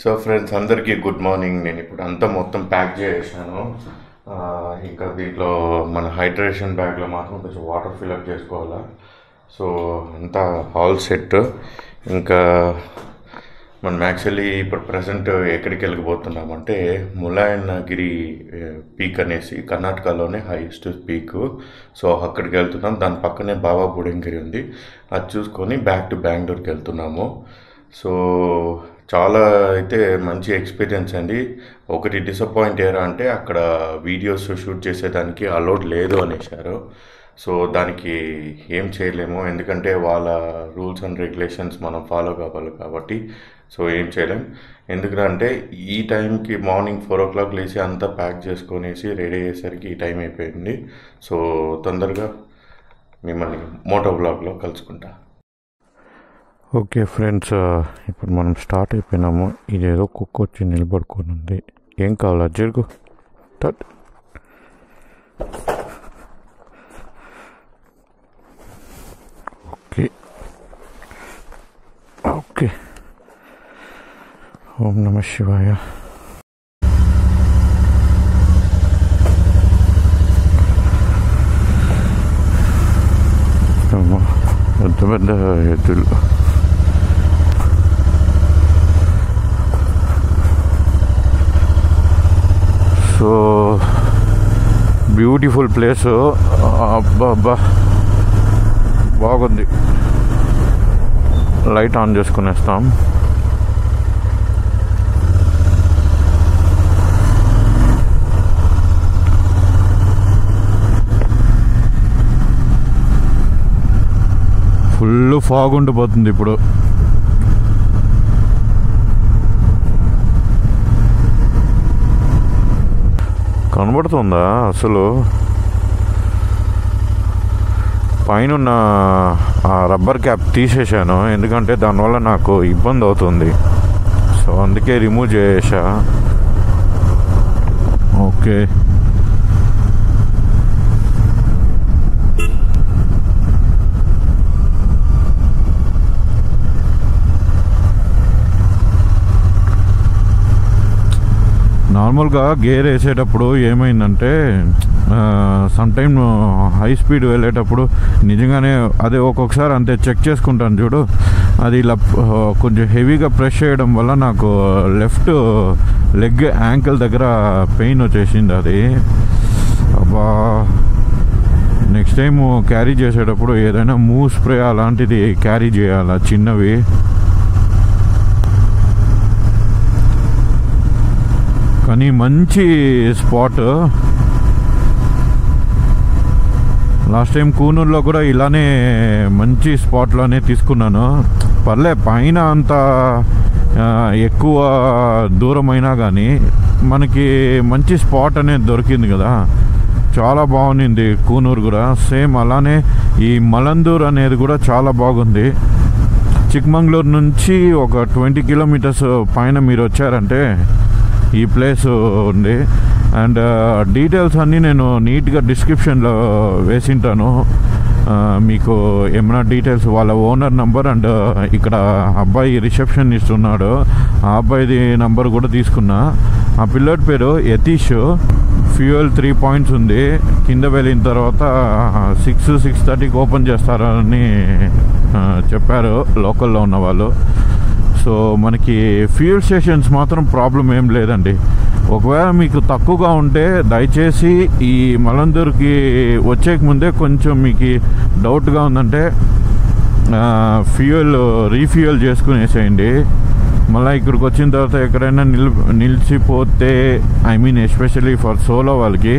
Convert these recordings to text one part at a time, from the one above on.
So friends అందరికీ good morning. నేను ఇప్పుడు అంతా మొత్తం ప్యాక్ చేసాను. ఇంకా దీంట్లో మన హైడ్రేషన్ బ్యాగ్లో మాత్రం కొంచెం వాటర్ ఫిల్అప్ చేసుకోవాలా. సో అంతా ఆల్ సెట్. ఇంకా మనం యాక్చువల్లీ ఇప్పుడు ప్రజెంట్ ఎక్కడికి వెళ్ళిపోతున్నామంటే ములాయనగిరి పీక్ అనేసి కర్ణాటకలోనే హైయెస్ట్ పీక్. సో అక్కడికి వెళ్తున్నాం. దాని పక్కనే బాబా బుడంగిరి ఉంది. అది చూసుకొని బ్యాక్ టు బెంగళూరుకి వెళ్తున్నాము. సో చాలా అయితే మంచి ఎక్స్పీరియన్స్ అండి. ఒకటి డిసప్పాయింట్ ఏరా అంటే అక్కడ వీడియోస్ షూట్ చేసేదానికి అలౌడ్ లేదు అనేసారు. సో దానికి ఏం చేయలేము, ఎందుకంటే వాళ్ళ రూల్స్ అండ్ రెగ్యులేషన్స్ మనం ఫాలో కావాలి కాబట్టి. సో ఏం చేయలేం. ఎందుకంటే ఈ టైంకి మార్నింగ్ 4 o'clock లేచి అంతా ప్యాక్ చేసుకొనేసి రెడీ అయ్యేసరికి ఈ టైం అయిపోయింది. సో తొందరగా మిమ్మల్ని మోటో బ్లాగ్లో కలుసుకుంటా. ఓకే ఫ్రెండ్స్, ఇప్పుడు మనం స్టార్ట్ అయిపోయినాము. ఇదేదో కుక్క వచ్చి నిలబడుకొని ఉంది. ఏం కావాలా జరుగు. Okay okay. ఓం నమ శివాయ. పెద్ద పెద్ద ఎద్దులు. So beautiful place. అబ్బా అబ్బా బాగుంది. లైట్ ఆన్ చేసుకునేస్తాం. ఫుల్ ఫాగ్ ఉండిపోతుంది ఇప్పుడు. కనబడుతుందా అసలు? పైన ఆ రబ్బర్ క్యాప్ తీసేసాను, ఎందుకంటే దానివల్ల నాకు ఇబ్బంది అవుతుంది. సో అందుకే రిమూవ్ చేసా. ఓకే. నార్మల్గా గేర్ వేసేటప్పుడు ఏమైందంటే సమ్టైమ్ హై స్పీడ్ వెళ్ళేటప్పుడు నిజంగానే అదే ఒక్కొక్కసారి అంతే చెక్ చేసుకుంటాను చూడు, అది ఇలా కొంచెం హెవీగా ప్రెస్ చేయడం వల్ల నాకు లెఫ్ట్ లెగ్ యాంకిల్ దగ్గర పెయిన్ వచ్చేసింది. అది అబ్బా. నెక్స్ట్ టైం క్యారీ చేసేటప్పుడు ఏదైనా మూవ్ స్ప్రే అలాంటిది క్యారీ చేయాలా, చిన్నవి. కానీ మంచి స్పాట్. లాస్ట్ టైం కూనూరులో కూడా ఇలానే మంచి స్పాట్లోనే తీసుకున్నాను. పర్లే, పైన అంత ఎక్కువ దూరం అయినా కానీ మనకి మంచి స్పాట్ అనేది దొరికింది కదా. చాలా బాగుంది కూనూరు కూడా. సేమ్ అలానే ఈ మలందూర్ అనేది కూడా చాలా బాగుంది. చిక్మంగళూరు నుంచి ఒక 20 kilometers పైన మీరు వచ్చారంటే ఈ ప్లేస్ ఉంది. అండ్ డీటెయిల్స్ అన్నీ నేను నీట్గా డిస్క్రిప్షన్లో వేసింటాను. మీకు ఏమైనా డీటెయిల్స్, వాళ్ళ ఓనర్ నంబర్ అండ్ ఇక్కడ అబ్బాయి రిసెప్షనిస్ట్ ఉన్నాడు, ఆ అబ్బాయిది నంబర్ కూడా తీసుకున్నా. ఆ పిల్లోడి పేరు యతీష్. ఫ్యూయల్ 3 points ఉంది. కింద వెళ్ళిన తర్వాత 6-6:30కి ఓపెన్ చేస్తారని చెప్పారు లోకల్లో ఉన్న వాళ్ళు. సో మనకి ఫ్యూయల్ స్టేషన్స్ మాత్రం ప్రాబ్లం ఏం లేదండి. ఒకవేళ మీకు తక్కువగా ఉంటే దయచేసి ఈ మలందూర్కి వచ్చేక ముందే కొంచెం మీకు డౌట్గా ఉందంటే ఫ్యూయల్ రీఫ్యూయల్ చేసుకునేసేయండి. మళ్ళీ ఇక్కడికి వచ్చిన తర్వాత ఎక్కడైనా నిలిచిపోతే, I mean especially for solo వాళ్ళకి,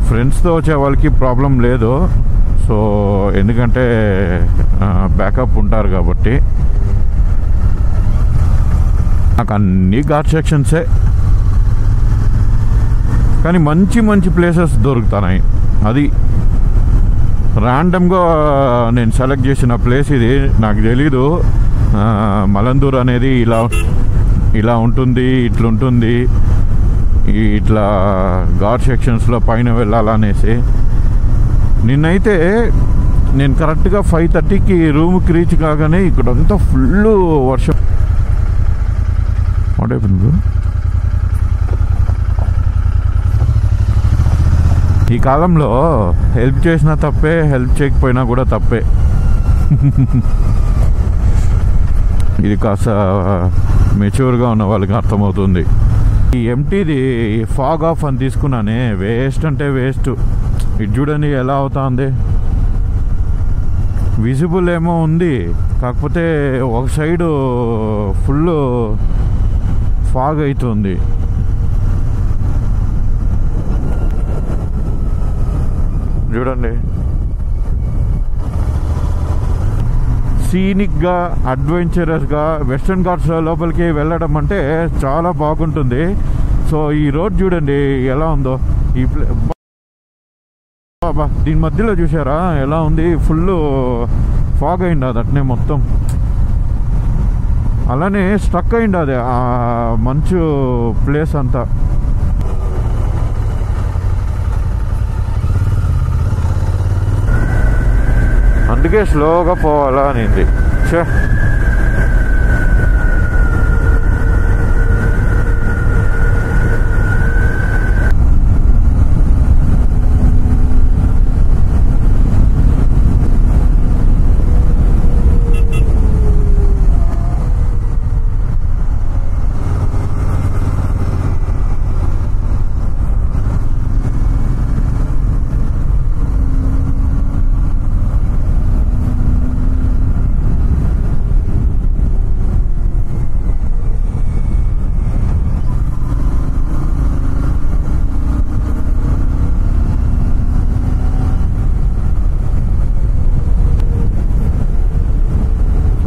ఫ్రెండ్స్తో వచ్చే వాళ్ళకి ప్రాబ్లం లేదు. సో ఎందుకంటే బ్యాకప్ ఉంటారు కాబట్టి. నాకు అన్ని ఘాట్ సెక్షన్సే, కానీ మంచి మంచి ప్లేసెస్ దొరుకుతున్నాయి. అది ర్యాండమ్గా నేను సెలెక్ట్ చేసిన ప్లేస్ ఇది. నాకు తెలీదు మలందూర్ అనేది ఇలా ఉంటుంది, ఇట్లుంటుంది, ఇట్లా ఘాట్ సెక్షన్స్లో పైన వెళ్ళాలనేసి. నిన్నైతే నేను కరెక్ట్గా 5:30కి రూమ్కి రీచ్ కాగానే ఇక్కడంతా ఫుల్ వర్షం. What happened bro? ఈ కాలంలో హెల్ప్ చేసినా తప్పే, హెల్ప్ చేయకపోయినా కూడా తప్పే. ఇది కాస్త మెచ్యూర్గా ఉన్న వాళ్ళకి అర్థమవుతుంది. ఈ ఎంటీది ఫాగ్ ఆఫ్ అని తీసుకున్నానే, వేస్ట్ అంటే వేస్ట్. ఇది చూడండి ఎలా అవుతుంది. విజిబుల్ ఏమో ఉంది, కాకపోతే ఒక సైడు ఫుల్ ఫాగ్ అవుతుంది. చూడండి, సీనిక్గా అడ్వెంచరస్గా వెస్టర్న్ ఘాట్స్ లోపలికి వెళ్ళడం అంటే చాలా బాగుంటుంది. సో ఈ రోడ్ చూడండి ఎలా ఉందో. ఈ దీని మధ్యలో చూసారా ఎలా ఉంది, ఫుల్ ఫాగ్ అయింది అది అట్నే మొత్తం. అలానే స్ట్రక్ అయింది అది ఆ మంచు ప్లేస్ అంతా. అందుకే స్లోగా పోవాలా అనింది.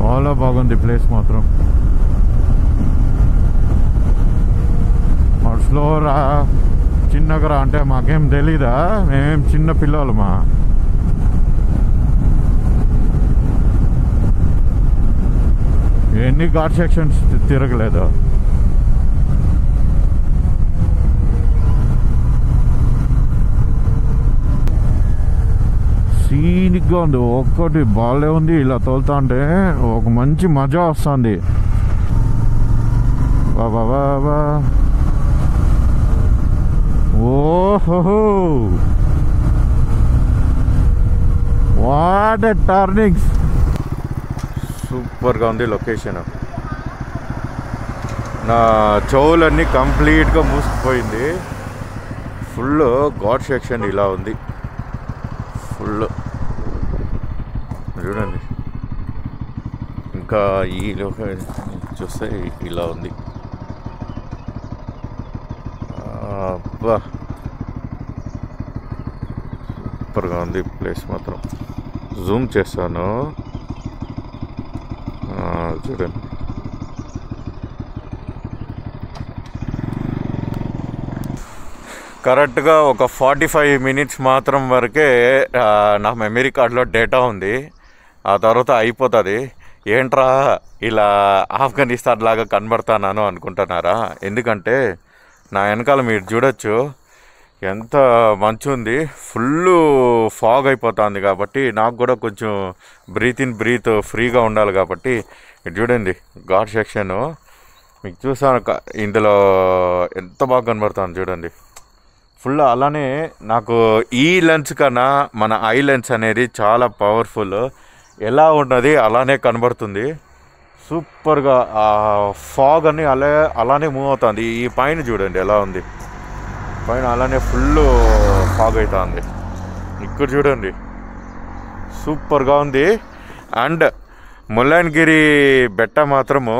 చాలా బాగుంది ప్లేస్ మాత్రం. స్లో రా, చిన్నగా రా అంటే మాకేం తెలీదా? మేమేం చిన్న పిల్లలమా? ఎన్ని ఘాట్ సెక్షన్స్ తిరగలేదు. సీనిక్గా ఉంది, ఒక్కటి బాగాలే ఉంది. ఇలా తోలుతా అంటే ఒక మంచి మజా వస్తుంది. బాబా బాబా, ఓహో వాట్ ఎ టర్నింగ్స్. సూపర్గా ఉంది లొకేషన్. నా చెవులన్నీ కంప్లీట్గా మూసుకుపోయింది. ఫుల్ ఘాట్ సెక్షన్ ఇలా ఉంది ఫుల్. చూడండి, ఇంకా ఈ చూస్తే ఇలా ఉంది. అబ్బా సూపర్గా ఉంది ప్లేస్ మాత్రం. జూమ్ చేస్తాను చూడండి. కరెక్ట్గా ఒక 45 మినిట్స్ మాత్రం వరకే నా మెమరీ కార్డులో డేటా ఉంది. ఆ తర్వాత అయిపోతుంది. ఏంట్రా ఇలా ఆఫ్ఘనిస్తాన్ లాగా కనబడతాను అనుకుంటున్నారా? ఎందుకంటే నా వెనకాల మీరు చూడొచ్చు ఎంత మంచు ఉంది. ఫుల్ ఫాగ్ అయిపోతుంది కాబట్టి నాకు కూడా కొంచెం బ్రీత్ ఇన్ బ్రీత్ ఫ్రీగా ఉండాలి కాబట్టి ఇది చూడండి ఘాట్ సెక్షన్ మీకు చూసాను. ఇందులో ఎంత బాగా కనబడుతుంది చూడండి ఫుల్. అలానే నాకు ఈ లెన్స్ కన్నా మన ఐ లెన్స్ అనేది చాలా పవర్ఫుల్. ఎలా ఉన్నది అలానే కనబడుతుంది సూపర్గా. ఆ ఫాగ్ అని అలానే మూవ్ అవుతుంది. ఈ పైన చూడండి ఎలా ఉంది, పైన అలానే ఫుల్ ఫాగ్ అవుతుంది. ఇక్కడ చూడండి సూపర్గా ఉంది. అండ్ ములాయనగిరి బెట్ట మాత్రము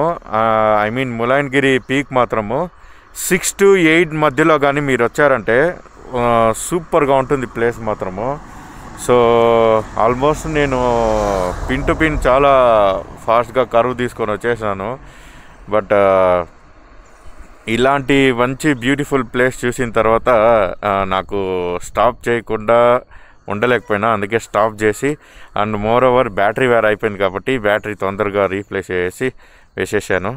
ములాయనగిరి పీక్ మాత్రము 6 to 8 మధ్యలో కానీ మీరు వచ్చారంటే సూపర్గా ఉంటుంది ప్లేస్ మాత్రము. సో ఆల్మోస్ట్ నేను పిన్ టు పిన్ చాలా ఫాస్ట్గా కర్వ్ తీసుకొని వచ్చేసాను. బట్ ఇలాంటి మంచి బ్యూటిఫుల్ ప్లేస్ చూసిన తర్వాత నాకు స్టాప్ చేయకుండా ఉండలేకపోయినా, అందుకే స్టాప్ చేసి and moreover battery wear అయిపోయింది కాబట్టి బ్యాటరీ తొందరగా రీప్లేస్ వేసేసాను.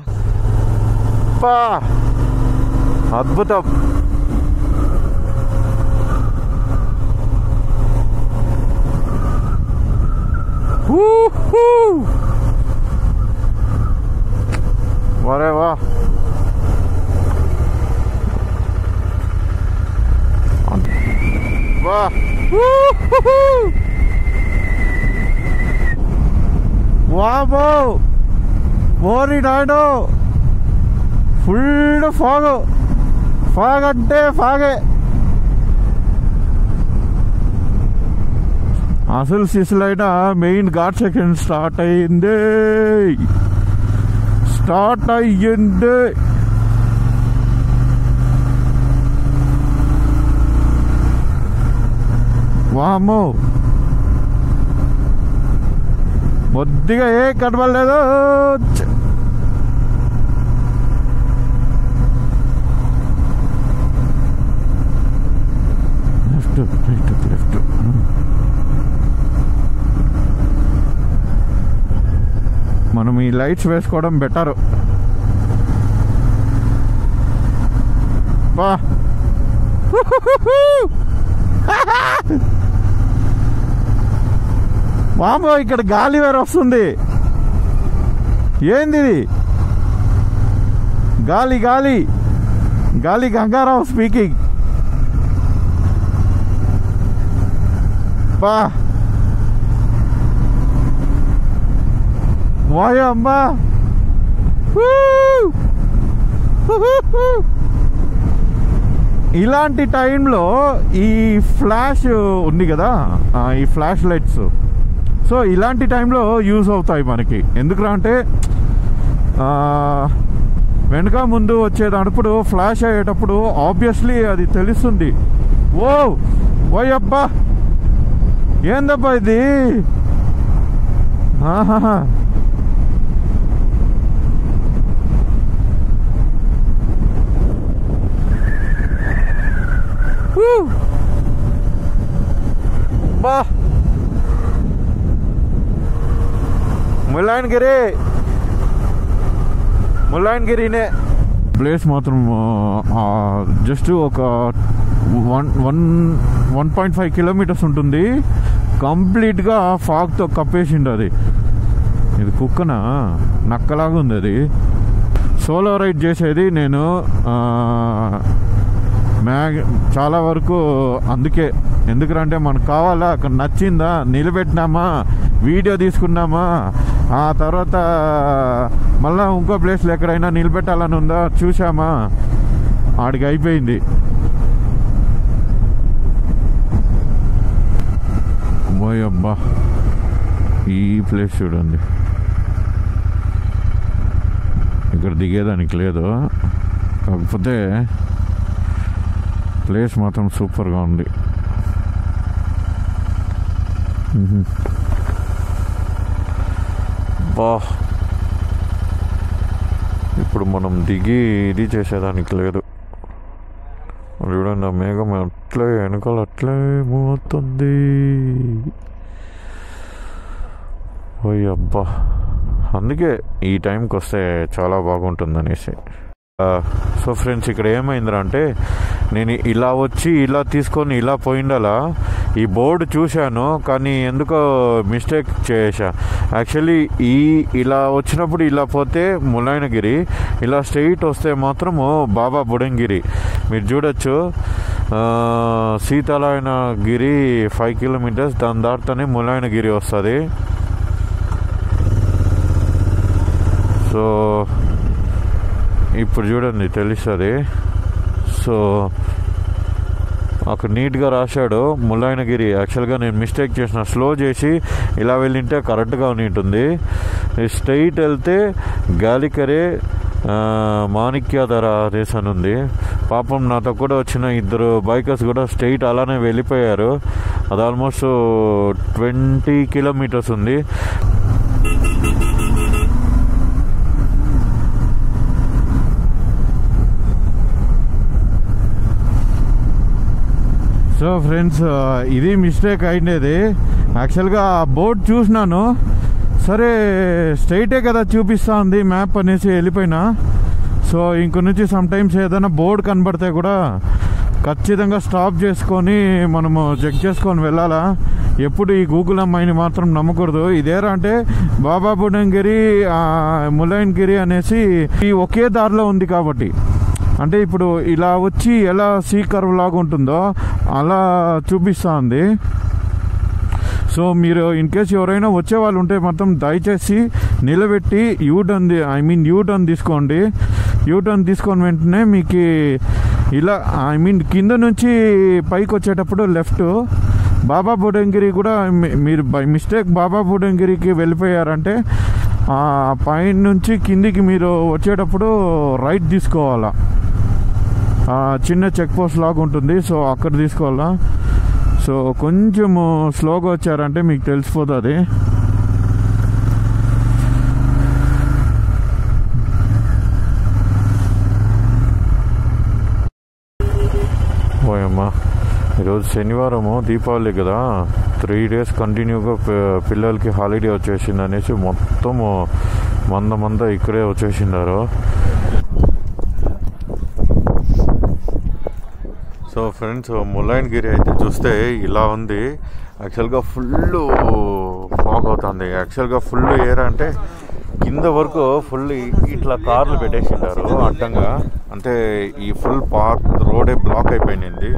అద్భుతం. వరే వా వా వాబో ఓరి నాయనో ఫుల్ ఫాగ్ అంటే ఫాగే. అసలు సిసలైన మెయిన్ ఘాట్ సెకండ్ స్టార్ట్ అయ్యింది. వామ్మో కొద్దిగా ఏ కనబడలేదు. లెఫ్ట్ మనం ఈ లైట్స్ వేసుకోవడం బెటర్. బా వామో ఇక్కడ గాలి వేరు వస్తుంది. ఏంది గాలి గాలి గాలి గంగారావు స్పీకింగ్. బా వాయో అమ్మా ఇలాంటి టైంలో ఈ ఫ్లాష్ ఉంది కదా, ఈ ఫ్లాష్ లైట్స్, సో ఇలాంటి టైంలో యూజ్ అవుతాయి మనకి. ఎందుకురా అంటే వెనక ముందు వచ్చేటప్పుడు ఫ్లాష్ అయ్యేటప్పుడు ఆబ్వియస్లీ అది తెలుస్తుంది. ఓయబ్బా ఏందబ్బా ఇది. బా ముల్లాయనగిరినే ప్లేస్ మాత్రం జస్ట్ ఒక 1.5 కిలోమీటర్స్ ఉంటుంది. కంప్లీట్గా ఫాగ్తో కప్పేసిండు. అది ఇది కుక్కనా నక్కలాగా ఉంది. అది సోలో రైడ్ చేసేది నేను చాలా వరకు అందుకే. ఎందుకంటే మనకు కావాలా, అక్కడ నచ్చిందా, నిలబెట్టినామా, వీడియో తీసుకున్నామా, ఆ తర్వాత మళ్ళీ ఇంకో ప్లేస్లో ఎక్కడైనా నిలబెట్టాలని ఉందా చూసామా, ఆడికి అయిపోయింది. అబ్బా ఈ ప్లేస్ చూడండి. ఇక్కడ దిగేదానికి లేదు, కాకపోతే ప్లేస్ మాత్రం సూపర్గా ఉంది. బా ఇప్పుడు మనం దిగి ఇది చేసేదానికి లేదు. చూడండి ఆ మేఘం అట్లే వెనకాల అట్లే మోతుంది. ఓయ్ అబ్బా, అందుకే ఈ టైంకి వస్తే చాలా బాగుంటుంది అనేసి. సో ఫ్రెండ్స్, ఇక్కడ ఏమైందిరా అంటే నేను ఇలా వచ్చి ఇలా తీసుకొని ఇలా పోయిండాలా. ఈ బోర్డు చూశాను కానీ ఎందుకో మిస్టేక్ చేసా. యాక్చువల్లీ ఇలా వచ్చినప్పుడు ఇలా పోతే ముల్లాయనగిరి, ఇలా స్ట్రెయిట్ వస్తే మాత్రము బాబా బుడంగిరి. మీరు చూడొచ్చు సీతారాయణగిరి 5 కిలోమీటర్స్, దాని దాటితోనే ముల్లాయనగిరి వస్తుంది. సో ఇప్పుడు చూడండి తెలుస్తుంది. సో అక్కడ నీట్గా రాశాడు ముల్లాయనగిరి. యాక్చువల్గా నేను మిస్టేక్ చేసిన, స్లో చేసి ఇలా వెళ్ళింటే కరెక్ట్గా ఉంటుంది. స్ట్రైట్ వెళ్తే గాలికరే మాణిక్యాధర రేస్ అని ఉంది. పాపం నాతో కూడా వచ్చిన 2 బైకర్స్ కూడా స్ట్రైట్ అలానే వెళ్ళిపోయారు. అది ఆల్మోస్ట్ 20 కిలోమీటర్స్ ఉంది. సో ఫ్రెండ్స్, ఇది మిస్టేక్ అయిండేది. యాక్చువల్గా బోర్డ్ చూసినాను, సరే స్ట్రైటే కదా చూపిస్తా ఉంది మ్యాప్ అనేసి వెళ్ళిపోయినా. సో ఇంక నుంచి సమ్ టైమ్స్ ఏదైనా బోర్డు కనబడితే కూడా ఖచ్చితంగా స్టాప్ చేసుకొని మనము చెక్ చేసుకొని వెళ్ళాలా. ఎప్పుడు ఈ గూగుల్ అమ్మాయిని మాత్రం నమ్మకూడదు. ఇదేరా అంటే బాబా బుడంగిరి, ముల్లాయనగిరి అనేసి ఈ ఒకే దారిలో ఉంది కాబట్టి అంటే ఇప్పుడు ఇలా వచ్చి ఎలా సీ కర్వ్ లాగా ఉంటుందో అలా చూపిస్తుంది. సో మీరు ఇన్ కేస్ ఎవరైనా వచ్చే వాళ్ళు ఉంటే మాత్రం దయచేసి నిలబెట్టి యూటర్న్ తీసుకోండి. యూటర్న్ తీసుకొని వెంటనే మీకు ఇలా కింద నుంచి పైకి వచ్చేటప్పుడు లెఫ్ట్ బాబా బుడంగిరి కూడా మీరు బై మిస్టేక్ బాబా బుడంగిరికి వెళ్ళిపోయారంటే పైన నుంచి కిందికి మీరు వచ్చేటప్పుడు రైట్ తీసుకోవాలా. చిన్న చెక్ పోస్ట్ లాగా ఉంటుంది, సో అక్కడ తీసుకోవాలా. సో కొంచెము స్లోగా వచ్చారంటే మీకు తెలిసిపోతుంది. ఓయమ్మా, ఈరోజు శనివారము దీపావళి కదా, 3 days కంటిన్యూగా పిల్లలకి హాలిడే వచ్చేసింది అనేసి మొత్తము మంద ఇక్కడే వచ్చేసిండారు. సో ఫ్రెండ్స్, ముల్లాయనగిరి అయితే చూస్తే ఇలా ఉంది. యాక్చువల్గా ఫుల్ ఫాగ్ అవుతుంది. యాక్చువల్గా ఫుల్ ఎయిర్ అంటే కింద వరకు ఫుల్ ఇట్లా కార్లు పెట్టేసిండారు అడ్డంగా. అంటే ఈ ఫుల్ పార్క్ రోడే బ్లాక్ అయిపోయింది.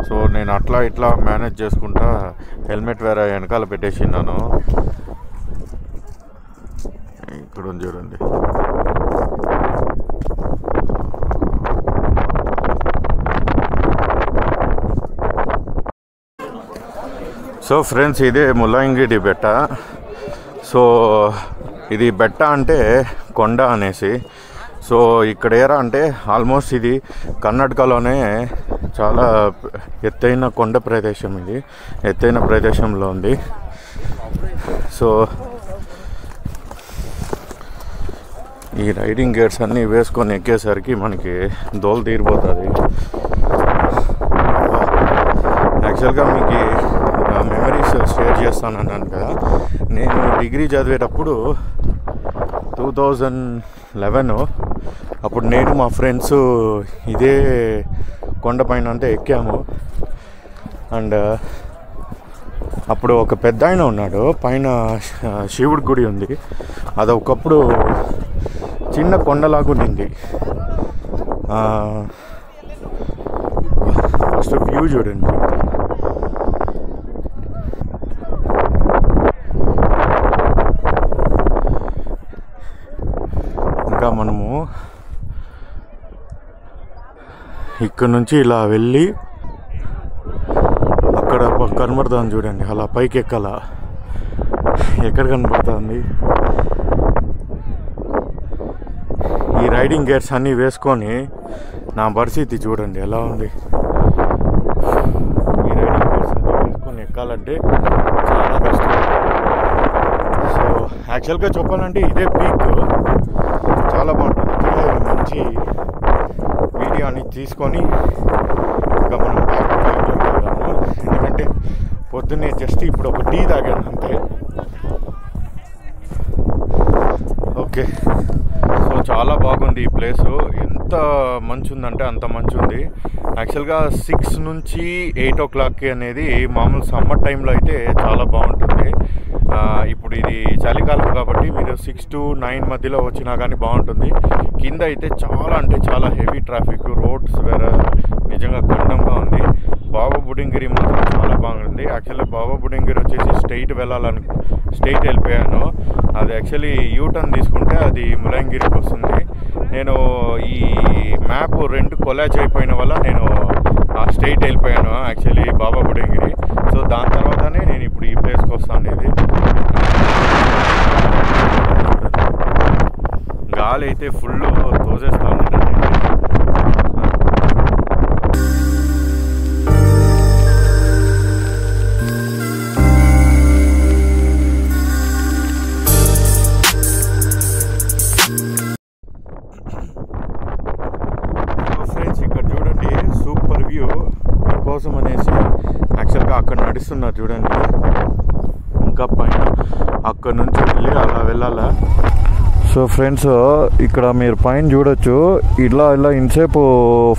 సో నేను అట్లా ఇట్లా మేనేజ్ చేసుకుంటా హెల్మెట్ వేరే వెనకాల పెట్టేసినాను. ఇక్కడ చూడండి. సో ఫ్రెండ్స్, ఇదే ముల్లాయనగిరి బెట్ట. సో ఇది బెట్ట అంటే కొండ అనేసి. సో ఇక్కడ ఏరా అంటే ఆల్మోస్ట్ ఇది కర్ణాటకలోనే చాలా ఎత్తైన కొండ ప్రదేశం. ఇది ఎత్తైన ప్రదేశంలో ఉంది. సో ఈ రైడింగ్ గేట్స్ అన్నీ వేసుకొని ఎక్కేసరికి మనకి దోలు తీరిపోతుంది. యాక్చువల్గా మీకు మెమరీస్ షేర్ చేస్తానన్నాను కదా. నేను డిగ్రీ చదివేటప్పుడు 2011 అప్పుడు నేను మా ఫ్రెండ్స్ ఇదే కొండపైన అంతా ఎక్కాము. అండ్ అప్పుడు ఒక పెద్ద ఆయన ఉన్నాడు, పైన శివుడి గుడి ఉంది. అది ఒకప్పుడు చిన్న కొండలాగా ఉండింది. ఫస్ట్ వ్యూ చూడండి. ఇంకా మనము ఇక్కడ నుంచి ఇలా వెళ్ళి అక్కడ కనబడుతుంది చూడండి, అలా పైకి ఎక్కాల. ఎక్కడ కనబడుతుంది? ఈ రైడింగ్ గేర్స్ అన్నీ వేసుకొని నా పరిస్థితి చూడండి ఎలా ఉంది. ఈ రైడింగ్ గేర్స్ అన్నీ వేసుకొని ఎక్కాలంటే చాలా కష్టం. సో యాక్చువల్గా చెప్పాలంటే ఇదే పీక్ చాలా బాగుంటుంది. మంచి వీడియో అని తీసుకొని ఇంకా మనం వెళ్దాము. ఎందుకంటే పొద్దున్నే జస్ట్ ఇప్పుడు ఒక టీ తాగాను అంతే. ఓకే, సో చాలా బాగుంది ఈ ప్లేసు. ఎంత మంచి ఉందంటే అంత మంచి ఉంది. యాక్చువల్గా 6 నుంచి 8 o'clock అనేది మామూలు సమ్మర్ టైంలో అయితే చాలా బాగుంటుంది. ఇప్పుడు ఇది చలికాలం కాబట్టి మీరు 6 to 9 మధ్యలో వచ్చినా కానీ బాగుంటుంది. కింద అయితే చాలా అంటే చాలా హెవీ ట్రాఫిక్, రోడ్స్ వేరే నిజంగా ఖండంగా ఉంది. బాబా బుడంగిరి మాత్రం చాలా బాగుంది. యాక్చువల్లీ బాబా బుడంగిరి వచ్చేసి స్ట్రైట్ వెళ్ళిపోయాను. అది యాక్చువల్లీ యూటర్న్ తీసుకుంటే అది ముల్లాయనగిరికి వస్తుంది. నేను ఈ మ్యాప్ 2 కొలాజ్ అయిపోయిన వల్ల నేను స్ట్రైట్ వెళ్ళిపోయాను యాక్చువల్లీ బాబా బుడంగిరి. సో దాని తర్వాతనే నేను ఇప్పుడు ఈ ప్లేస్కి వస్తాను. ఇది గాలి అయితే ఫుల్ తోసేస్తాను. ఫ్రెండ్స్, ఇక్కడ చూడండి సూపర్ వ్యూ. మీకోసం అనేసి యాక్చువల్గా అక్కడ నడుస్తున్నారు చూడండి. ఇంకా పైన అక్కడ నుంచి వెళ్ళి అలా వెళ్ళాలా. సో ఫ్రెండ్స్, ఇక్కడ మీరు పైన చూడొచ్చు. ఇలా ఇంతసేపు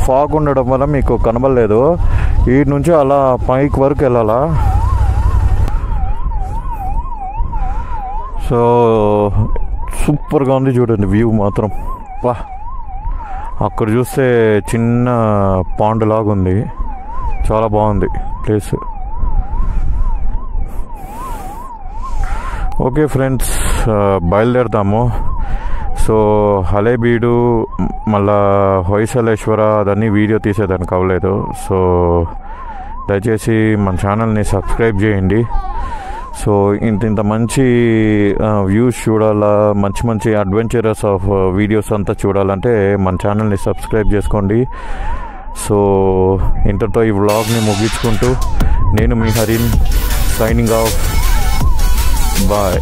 ఫాగ్ ఉండడం వల్ల మీకు కనబడలేదు. వీటి నుంచి అలా పైకి వరకు వెళ్ళాలా. సో సూపర్గా ఉంది చూడండి వ్యూ మాత్రం. వా, అక్కడ చూస్తే చిన్న పాండ్ లాగా ఉంది, చాలా బాగుంది ప్లేస్. ఓకే ఫ్రెండ్స్, బయలుదేరుతాము. సో హలేబీడు మళ్ళా హొయసలేశ్వర అదన్నీ వీడియో తీసేదానికి అవ్వలేదు. సో దయచేసి మన ఛానల్ని సబ్స్క్రైబ్ చేయండి. సో ఇంత మంచి వ్యూస్ చూడాలా, మంచి మంచి అడ్వెంచరస్ ఆఫ్ వీడియోస్ అంతా చూడాలంటే మన ఛానల్ని సబ్స్క్రైబ్ చేసుకోండి. సో ఇంతతో ఈ వ్లాగ్ని ముగించుకుంటూ నేను మీ హరిన్ సైనింగ్ ఆఫ్. బాయ్.